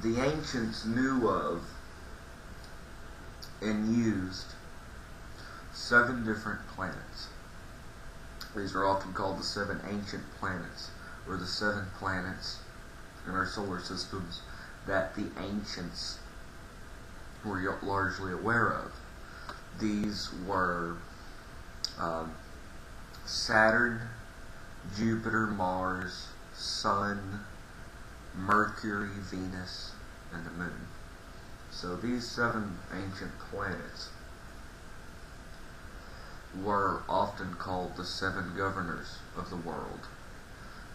the ancients knew of and used 7 different planets. These are often called the 7 ancient planets, or the 7 planets in our solar systems that the ancients were largely aware of. These were Saturn, Jupiter, Mars, Sun, Mercury, Venus, and the Moon. So these 7 ancient planets were often called the 7 governors of the world,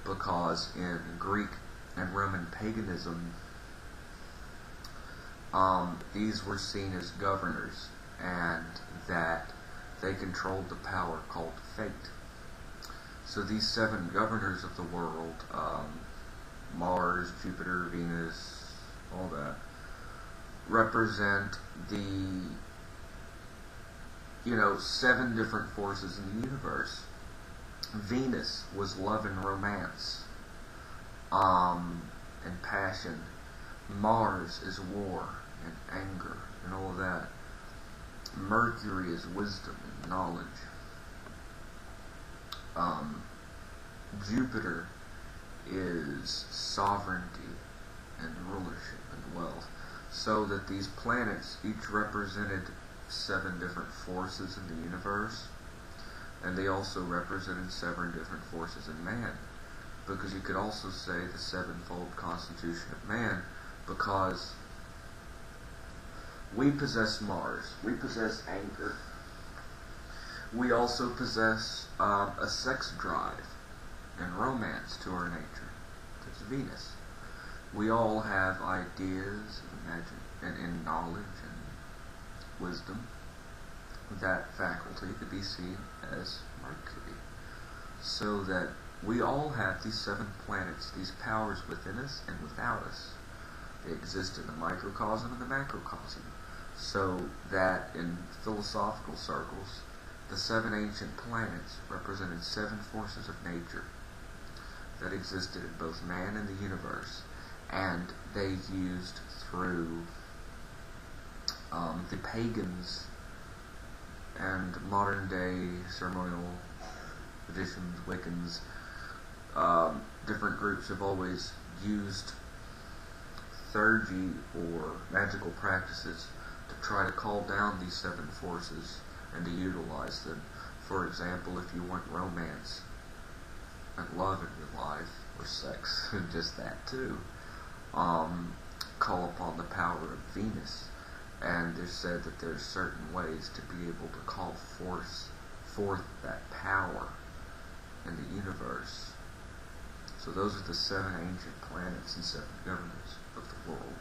because in Greek and Roman paganism, these were seen as governors, and that they controlled the power called fate. So these 7 governors of the world, Mars, Jupiter, Venus, all that, represent the 7 different forces in the universe. Venus was love and romance, and passion. Mars is war and anger and all of that. Mercury is wisdom and knowledge. Jupiter is sovereignty and rulership and wealth. So that these planets each represented 7 different forces in the universe, and they also represented 7 different forces in man. Because you could also say the 7-fold constitution of man, because we possess Mars, we possess anger, we also possess a sex drive and romance to our nature. That's Venus. We all have ideas and knowledge and wisdom. That faculty could be seen as Mercury. So that we all have these 7 planets, these powers within us and without us. They exist in the microcosm and the macrocosm. So that in philosophical circles, the 7 ancient planets represented 7 forces of nature that existed in both man and the universe, and they used through the pagans and modern day ceremonial traditions, Wiccans, different groups have always used theurgy or magical practices to try to call down these 7 forces and to utilize them. For example, if you want romance and love in your life, or sex, and just that too, call upon the power of Venus. And they're said that there's certain ways to be able to call forth that power in the universe. So those are the 7 ancient planets and 7 governors of the world.